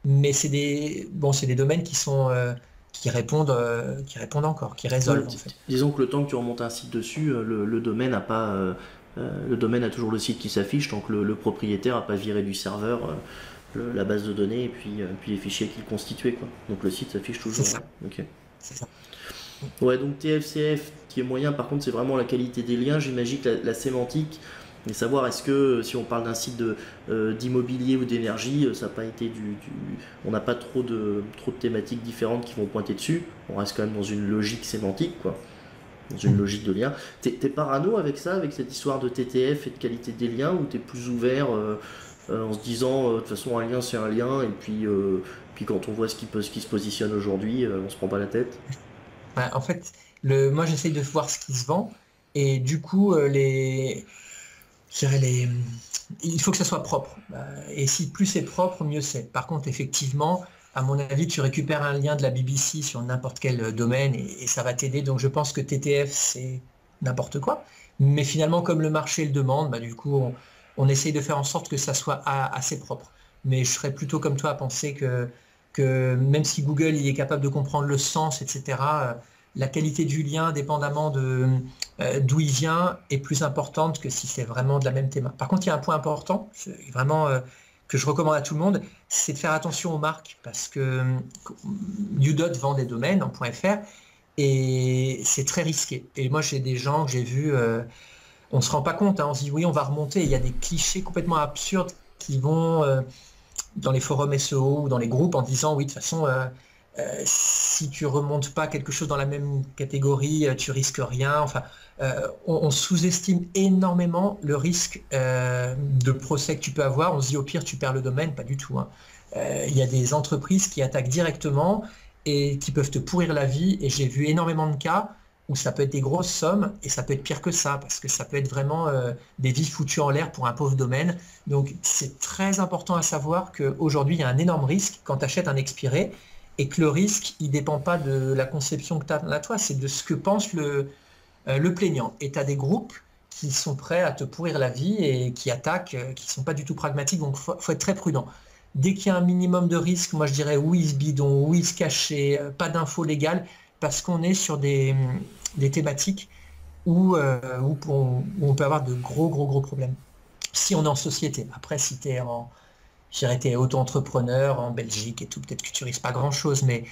mais c'est des domaines qui répondent encore, qui Ouais, résolvent en fait. disons que le temps que tu remontes un site dessus, le domaine a pas, le domaine a toujours le site qui s'affiche, donc le propriétaire a pas viré du serveur la base de données et puis les fichiers qu'il constituait, quoi. Donc le site s'affiche C'est toujours. ça, Ouais. Ok. c'est ça. Ouais, donc TFCF qui est moyen, par contre, c'est vraiment la qualité des liens. J'imagine que la sémantique, et savoir est-ce que si on parle d'un site d'immobilier ou d'énergie, ça n'a pas été on n'a pas trop de thématiques différentes qui vont pointer dessus. On reste quand même dans une logique sémantique, quoi. Dans une logique de lien. T'es parano avec ça, avec cette histoire de TTF et de qualité des liens, ou t'es plus ouvert en se disant de toute façon un lien c'est un lien, et puis quand on voit ce qui se positionne aujourd'hui, on se prend pas la tête. Ouais, en fait, moi j'essaye de voir ce qui se vend et du coup je dirais il faut que ça soit propre. Et si plus c'est propre, mieux c'est. Par contre, effectivement, à mon avis, tu récupères un lien de la BBC sur n'importe quel domaine et ça va t'aider. Donc je pense que TTF c'est n'importe quoi. Mais finalement, comme le marché le demande, du coup, on essaye de faire en sorte que ça soit assez propre. Mais je serais plutôt comme toi à penser que même si Google il est capable de comprendre le sens, etc., la qualité du lien, dépendamment d'où il vient, est plus importante que si c'est vraiment de la même thématique. Par contre, il y a un point important, vraiment que je recommande à tout le monde, c'est de faire attention aux marques, parce que Udot vend des domaines en .fr, et c'est très risqué. Et moi, j'ai des gens que j'ai vus, on ne se rend pas compte, hein, on se dit oui, on va remonter, il y a des clichés complètement absurdes qui vont dans les forums SEO ou dans les groupes en disant oui, de toute façon, si tu remontes pas quelque chose dans la même catégorie, tu risques rien. Enfin, on sous-estime énormément le risque de procès que tu peux avoir. On se dit au pire, tu perds le domaine, pas du tout, hein. Il y a des entreprises qui attaquent directement et qui peuvent te pourrir la vie. Et j'ai vu énormément de cas où ça peut être des grosses sommes et ça peut être pire que ça, parce que ça peut être vraiment des vies foutues en l'air pour un pauvre domaine. Donc c'est très important à savoir qu'aujourd'hui, il y a un énorme risque quand tu achètes un expiré, et que le risque, il ne dépend pas de la conception que tu as toi, c'est de ce que pense le plaignant. Et tu as des groupes qui sont prêts à te pourrir la vie et qui attaquent, qui ne sont pas du tout pragmatiques, donc il faut être très prudent. Dès qu'il y a un minimum de risque, moi je dirais oui, ce bidon, oui, se cacher, pas d'infos légales, parce qu'on est sur des thématiques où on peut avoir de gros problèmes. Si on est en société, après si tu es auto-entrepreneur en Belgique et tout, peut-être que tu risques pas grand-chose, mais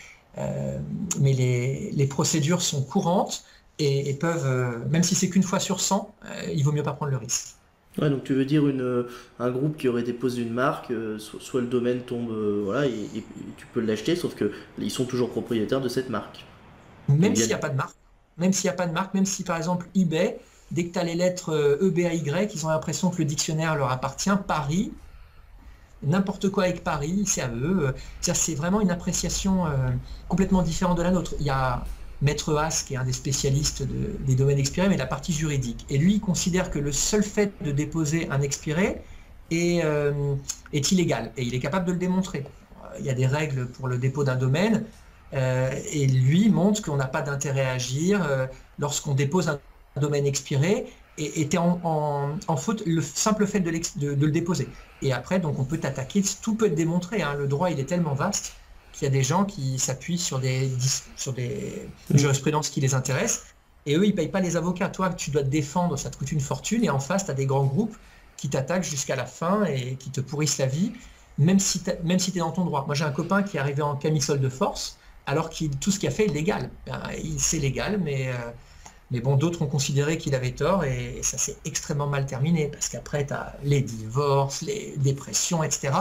les procédures sont courantes et peuvent, même si c'est qu'une fois sur 100, il vaut mieux pas prendre le risque. Ouais, donc tu veux dire un groupe qui aurait déposé une marque, soit le domaine tombe, voilà, et tu peux l'acheter, sauf que ils sont toujours propriétaires de cette marque. Ils Même s'il viennent. n'y a pas de marque, même s'il n'y a pas de marque, même si par exemple eBay, dès que tu as les lettres EBAY, ils ont l'impression que le dictionnaire leur appartient, Paris, n'importe quoi avec Paris, c'est à eux. C'est vraiment une appréciation complètement différente de la nôtre. Il y a Maître Haas, qui est un des spécialistes des domaines expirés, mais la partie juridique. Et lui, il considère que le seul fait de déposer un expiré est illégal. Et il est capable de le démontrer. Il y a des règles pour le dépôt d'un domaine. Et lui montre qu'on n'a pas d'intérêt à agir lorsqu'on dépose un domaine expiré et tu es en faute le simple fait de le déposer. Et après, donc on peut t'attaquer, tout peut être démontré, hein. Le droit, il est tellement vaste qu'il y a des gens qui s'appuient sur des jurisprudences qui les intéressent, et eux, ils ne payent pas les avocats. Toi, tu dois te défendre, ça te coûte une fortune, et en face, tu as des grands groupes qui t'attaquent jusqu'à la fin et qui te pourrissent la vie, même si tu es dans ton droit. Moi, j'ai un copain qui est arrivé en camisole de force, alors que tout ce qu'il a fait est légal. C'est légal, mais bon, d'autres ont considéré qu'il avait tort et ça s'est extrêmement mal terminé parce qu'après, tu as les divorces, les dépressions, etc.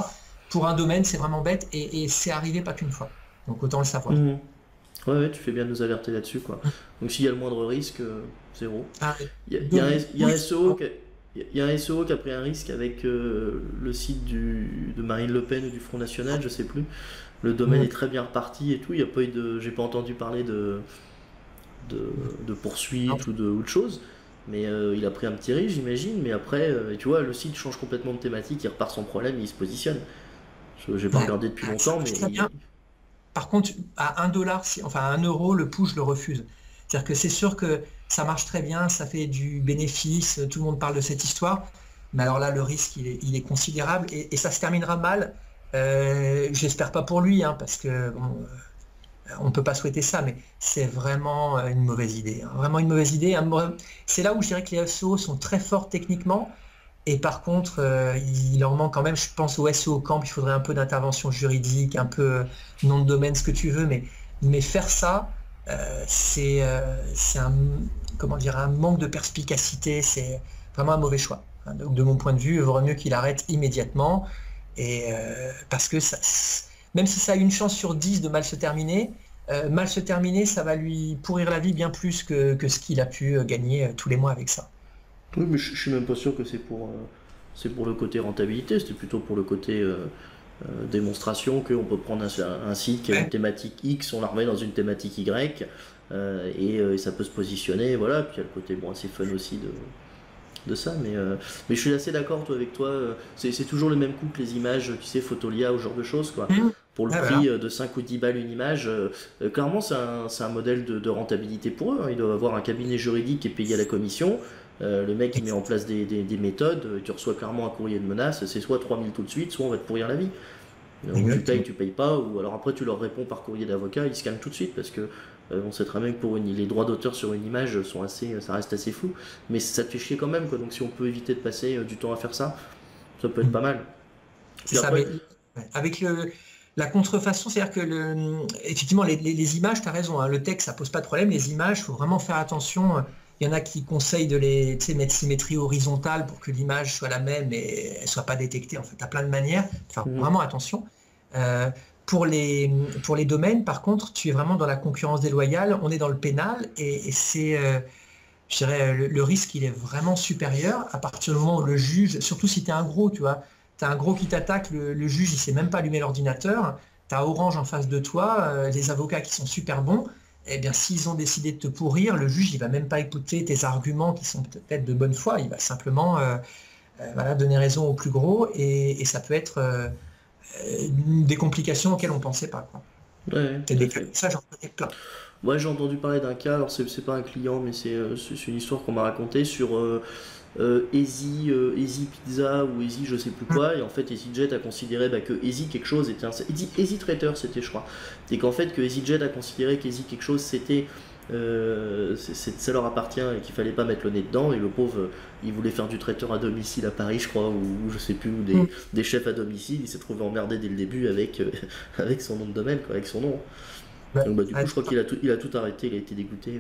Pour un domaine, c'est vraiment bête et c'est arrivé pas qu'une fois. Donc autant le savoir. Mhm. Ouais, ouais, tu fais bien de nous alerter là-dessus, quoi. Donc s'il y a le moindre risque, zéro. Ah, Il y a un oui, SEO il y a un SEO qui a pris un risque avec le site de Marine Le Pen ou du Front National, je sais plus. Le domaine est très bien reparti et tout. Il y a pas eu j'ai pas entendu parler de non. poursuites ou de choses. Mais il a pris un petit risque, j'imagine. Mais après, tu vois, le site change complètement de thématique, il repart sans problème, il se positionne. J'ai pas Ouais. regardé depuis Ça longtemps, mais marche très bien. Par contre, à 1 $, enfin à 1 €, le push, je le refuse. C'est-à-dire que c'est sûr que ça marche très bien, ça fait du bénéfice, tout le monde parle de cette histoire, mais alors là, le risque, il est considérable et ça se terminera mal. J'espère pas pour lui, hein, parce que bon, on ne peut pas souhaiter ça, mais c'est vraiment une mauvaise idée, hein, vraiment une mauvaise idée. C'est là où je dirais que les SEO sont très forts techniquement, et par contre, il leur manque quand même, je pense, au SEO Camp, il faudrait un peu d'intervention juridique, un peu nom de domaine, ce que tu veux, mais faire ça, c'est un, comment dire, un manque de perspicacité, c'est vraiment un mauvais choix. Hein. Donc, de mon point de vue, il vaudrait mieux qu'il arrête immédiatement, et parce que ça, même si ça a une chance sur 10 de mal se terminer, ça va lui pourrir la vie bien plus que ce qu'il a pu gagner tous les mois avec ça. Oui, mais je suis même pas sûr que c'est pour le côté rentabilité, c'était plutôt pour le côté démonstration qu'on peut prendre un site qui a une Ouais. thématique X, on la remet dans une thématique Y, et ça peut se positionner, voilà. Puis il y a le côté bon, assez fun aussi de ça, mais je suis assez d'accord avec toi, c'est toujours le même coup que les images, tu sais, Photolia ou ce genre de choses, quoi. Mmh. Pour le Ouais, prix voilà. de 5 ou 10 balles une image, clairement c'est un modèle de rentabilité pour eux, hein. Ils doivent avoir un cabinet juridique qui est payé à la commission. Le mec il met en place des méthodes, tu reçois clairement un courrier de menace, c'est soit 3000 tout de suite, soit on va te pourrir la vie. Ou Exactement. tu payes pas, ou alors après tu leur réponds par courrier d'avocat, ils scannent tout de suite parce que on sait très bien que les droits d'auteur sur une image sont assez, ça reste assez flou, mais ça te fait chier quand même, quoi. Donc si on peut éviter de passer du temps à faire ça, ça peut être Mmh. pas mal. C'est Puis ça, après, mais ouais, avec la contrefaçon, c'est-à-dire que effectivement, les images, tu as raison, hein, le texte, ça pose pas de problème. Les images, il faut vraiment faire attention. Il y en a qui conseillent de les, tu sais, mettre symétrie horizontale pour que l'image soit la même et elle soit pas détectée. En fait, tu as plein de manières. Faire mhm. vraiment attention. Euh, pour les, pour les domaines, par contre, tu es vraiment dans la concurrence déloyale. On est dans le pénal et c'est, je dirais, le risque, il est vraiment supérieur à partir du moment où le juge, surtout si tu es un gros, tu vois, tu as un gros qui t'attaque, le juge, il sait même pas allumer l'ordinateur, tu as Orange en face de toi, les avocats qui sont super bons, eh bien, s'ils ont décidé de te pourrir, le juge, il va même pas écouter tes arguments qui sont peut-être de bonne foi, il va simplement voilà, donner raison au plus gros et ça peut être des complications auxquelles on ne pensait pas, quoi. Ouais, Et tout à des cas fait. comme ça, j'en connais plein. Moi j'ai entendu parler d'un cas, alors c'est pas un client, mais c'est une histoire qu'on m'a racontée sur Easy Pizza ou Easy je sais plus Hum, quoi, et en fait EasyJet a considéré que Easy quelque chose était un Easy Traiteur c'était je crois, et qu'en fait que EasyJet a considéré qu'Easy quelque chose c'était ça leur appartient et qu'il fallait pas mettre le nez dedans, et le pauvre il voulait faire du traiteur à domicile à Paris je crois, ou je sais plus, ou hum. des chefs à domicile, il s'est trouvé emmerdé dès le début avec, avec son nom de domaine, quoi, avec son nom. Ouais. Donc bah du coup Ouais. je crois il a tout arrêté, il a été dégoûté.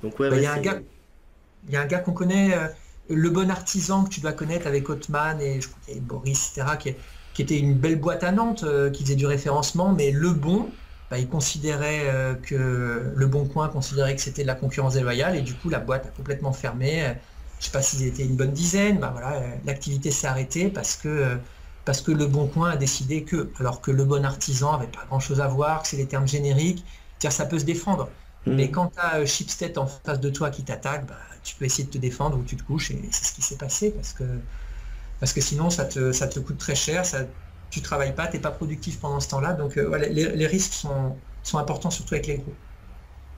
Donc Bah, ouais c'est... il y a un gars qu'on connaît, le bon artisan que tu dois connaître avec Hotman et je crois qu'il y avait Boris, etc., qui était une belle boîte à Nantes, qui faisait du référencement, mais Le Bon, bah, il considérait que Le Bon Coin considérait que c'était de la concurrence déloyale et du coup la boîte a complètement fermé. Je ne sais pas s'ils étaient une bonne dizaine, bah, voilà, l'activité s'est arrêtée parce que Le Bon Coin a décidé que, alors que Le Bon Artisan avait pas grand-chose à voir, que c'est des termes génériques, c'est-à-dire ça peut se défendre. Mais Mhm. quand tu as Shipstead en face de toi qui t'attaque, bah, tu peux essayer de te défendre ou tu te couches et c'est ce qui s'est passé parce que sinon ça te coûte très cher, tu travailles pas, tu n'es pas productif pendant ce temps-là. Donc voilà, les risques sont importants surtout avec les gros.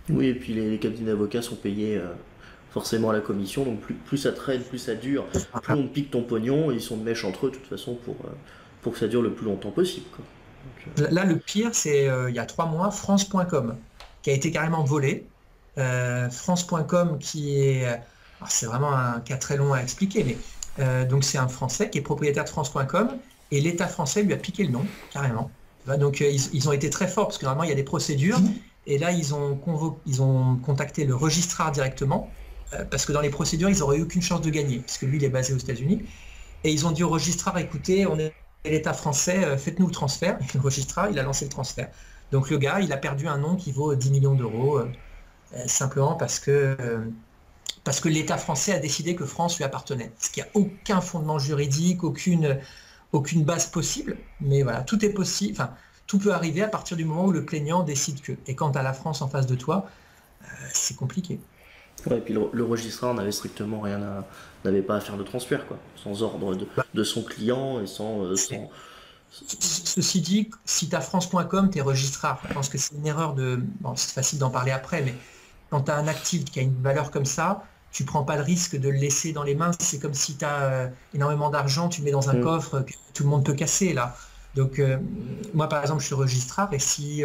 Oui, et puis les cabinets d'avocats sont payés forcément à la commission, donc plus ça traîne, plus ça dure, plus on te pique ton pognon, et ils sont de mèche entre eux de toute façon pour que ça dure le plus longtemps possible, quoi. Là, le pire, c'est il y a 3 mois, France.com, qui a été carrément volé. France.com qui est... alors, c'est vraiment un cas très long à expliquer, mais donc c'est un Français qui est propriétaire de France.com et l'État français lui a piqué le nom, carrément. Tu vois, donc ils ont été très forts parce que normalement il y a des procédures et là ils ont contacté le registrar directement parce que dans les procédures ils n'auraient eu aucune chance de gagner parce que lui il est basé aux États-Unis et ils ont dit au registrar, écoutez, on est l'État français, faites-nous le transfert. Et le registrar, il a lancé le transfert. Donc le gars, il a perdu un nom qui vaut 10 millions d'euros, simplement parce que l'État français a décidé que France lui appartenait. Ce qui n'a aucun fondement juridique, aucune base possible. Mais voilà, tout est possible, enfin, tout peut arriver à partir du moment où le plaignant décide que. Et quand tu as la France en face de toi, c'est compliqué. Ouais, et puis le registrar n'avait strictement n'avait pas à faire de transfert, quoi, sans ordre de son client et C'est Ceci dit, si tu as France.com, tu es registrable. Je pense que c'est une erreur de... Bon, c'est facile d'en parler après, mais quand tu as un actif qui a une valeur comme ça, tu prends pas le risque de le laisser dans les mains. C'est comme si tu as énormément d'argent, tu le mets dans un coffre que tout le monde peut casser là. Donc moi par exemple je suis registrable et si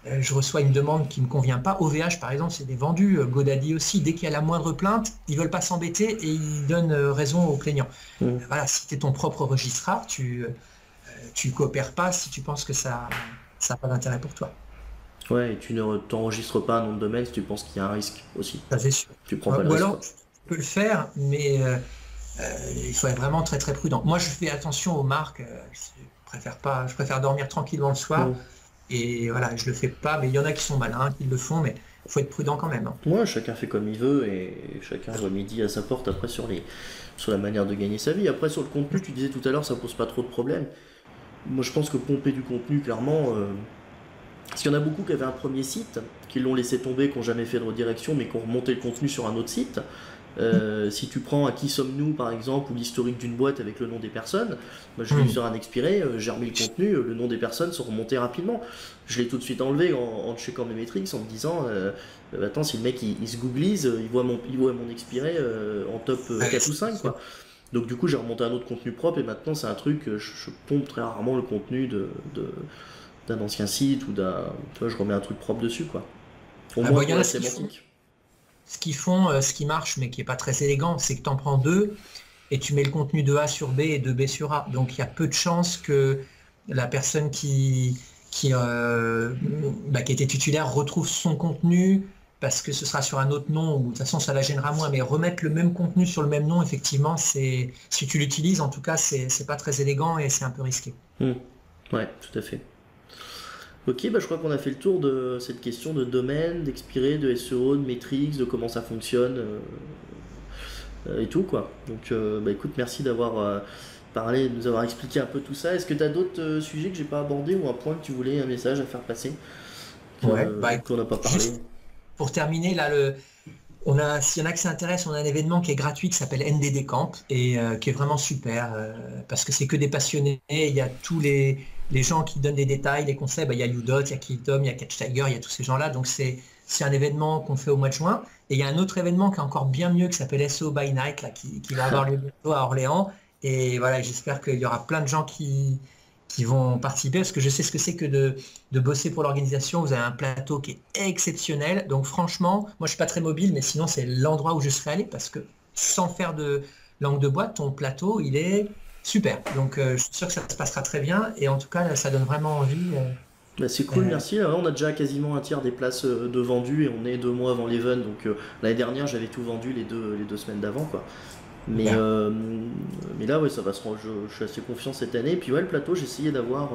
je reçois une demande qui ne me convient pas, OVH par exemple c'est des vendus, GoDaddy aussi, dès qu'il y a la moindre plainte, ils veulent pas s'embêter et ils donnent raison aux plaignants. Voilà, si tu es ton propre registraire, tu coopères pas si tu penses que ça n'a pas d'intérêt pour toi. Ouais, et tu ne t'enregistres pas un nom de domaine si tu penses qu'il y a un risque aussi. Ça c'est sûr. Tu prends pas le Ou risque, alors quoi. tu peux le faire, mais il faut être vraiment très très prudent. Moi je fais attention aux marques, je préfère dormir tranquillement le soir. Et voilà, je le fais pas, mais il y en a qui sont malins, qui le font, mais il faut être prudent quand même. Ouais, chacun fait comme il veut et chacun voit midi à sa porte après sur la manière de gagner sa vie. Après, sur le contenu, tu disais tout à l'heure, ça pose pas trop de problèmes. Moi, je pense que pomper du contenu, clairement, parce qu'il y en a beaucoup qui avaient un premier site, qui l'ont laissé tomber, qui n'ont jamais fait de redirection, mais qui ont remonté le contenu sur un autre site. Si tu prends à qui sommes-nous par exemple ou l'historique d'une boîte avec le nom des personnes, moi je l'ai eu sur un expiré, j'ai remis le contenu, le nom des personnes sont remontés rapidement. Je l'ai tout de suite enlevé en checkant mes métriques en me disant attends, si le mec il se googlise, il voit mon expiré en top 4 ou 5 quoi. Donc du coup j'ai remonté un autre contenu propre et maintenant c'est un truc, je pompe très rarement le contenu d'un ancien site ou tu vois, je remets un truc propre dessus quoi. Au moins pour la sémantique. Ce qu'ils font, ce qui marche, mais qui n'est pas très élégant, c'est que tu en prends deux et tu mets le contenu de A sur B et de B sur A. Donc il y a peu de chances que la personne qui était titulaire retrouve son contenu parce que ce sera sur un autre nom, ou de toute façon ça la gênera moins. Mais remettre le même contenu sur le même nom, effectivement, si tu l'utilises, en tout cas, c'est pas très élégant et c'est un peu risqué. Ouais, tout à fait. Ok, je crois qu'on a fait le tour de cette question de domaine, d'expiré, de SEO, de métriques, de comment ça fonctionne et tout quoi. Donc écoute, merci d'avoir parlé, de nous avoir expliqué un peu tout ça. Est-ce que tu as d'autres sujets que j'ai pas abordés ou un point que tu voulais, un message à faire passer qu'on n'a pas parlé? Pour terminer, là, s'il y en a qui s'intéressent, on a un événement qui est gratuit qui s'appelle NDD Camp et qui est vraiment super parce que c'est que des passionnés. Il y a tous les gens qui donnent des détails, les conseils. Il y a Udot, il y a Kiltom, il y a CatchTiger, il y a tous ces gens-là. Donc c'est un événement qu'on fait au mois de juin. Et il y a un autre événement qui est encore bien mieux qui s'appelle SEO by Night là, qui va avoir lieu bientôt à Orléans. Et voilà, j'espère qu'il y aura plein de gens qui vont participer parce que je sais ce que c'est que de bosser pour l'organisation. Vous avez un plateau qui est exceptionnel. Donc franchement, moi je suis pas très mobile, mais sinon c'est l'endroit où je serais allé parce que sans faire de langue de bois, ton plateau il est super. Donc je suis sûr que ça se passera très bien et en tout cas ça donne vraiment envie. C'est cool, merci. Là, on a déjà quasiment un tiers des places de vendues et on est 2 mois avant l'event. Donc l'année dernière j'avais tout vendu les deux semaines d'avant quoi. Mais là, ouais, ça va se rendre. Je suis assez confiant cette année. Et puis, ouais, le plateau, j'ai essayé d'avoir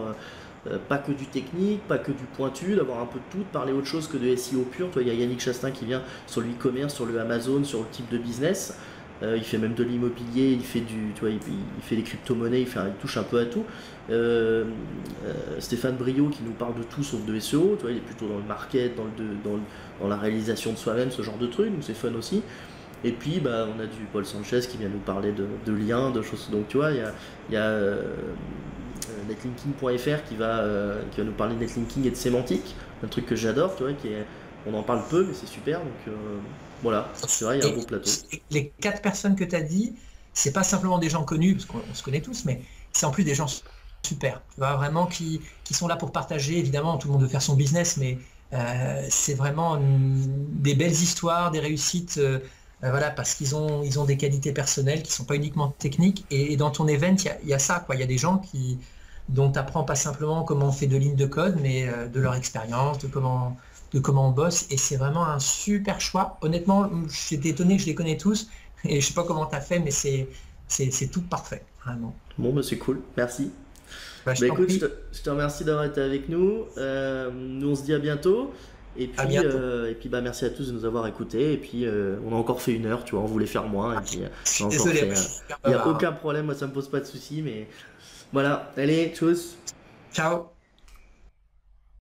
pas que du technique, pas que du pointu, d'avoir un peu de tout, de parler autre chose que de SEO pur. Toi, il y a Yannick Chastain qui vient sur le e-commerce, sur le Amazon, sur le type de business. Il fait même de l'immobilier, il fait tu vois, il fait des crypto-monnaies, il touche un peu à tout. Stéphane Brio qui nous parle de tout sauf de SEO. Tu vois, il est plutôt dans le market, dans la réalisation de soi-même, ce genre de trucs. Donc, c'est fun aussi. Et puis on a du Paul Sanchez qui vient nous parler de liens, de choses. Donc tu vois, il y a netlinking.fr qui va nous parler de netlinking et de sémantique, un truc que j'adore, tu vois, on en parle peu mais c'est super. Donc voilà, c'est vrai, il y a un beau plateau. Les 4 personnes que tu as dit, c'est pas simplement des gens connus, parce qu'on se connaît tous, mais c'est en plus des gens super, tu vois, vraiment qui sont là pour partager. Évidemment, tout le monde veut faire son business, mais c'est vraiment des belles histoires, des réussites. Voilà, parce qu'ils ont des qualités personnelles qui ne sont pas uniquement techniques. Et dans ton event, il y a ça, quoi. Il y a des gens dont tu apprends pas simplement comment on fait 2 lignes de code, mais de leur expérience, de comment on bosse. Et c'est vraiment un super choix. Honnêtement, j'étais étonné, je les connais tous. Et je sais pas comment tu as fait, mais c'est tout parfait, vraiment. Bon, c'est cool. Merci. Écoute, je te remercie d'avoir été avec nous. Nous, on se dit à bientôt. Et puis merci à tous de nous avoir écoutés. Et puis on a encore fait 1 heure, tu vois, on voulait faire moins. Et puis désolé, il n'y a aucun problème, moi ça me pose pas de soucis. Mais voilà, allez, tchuss. Ciao.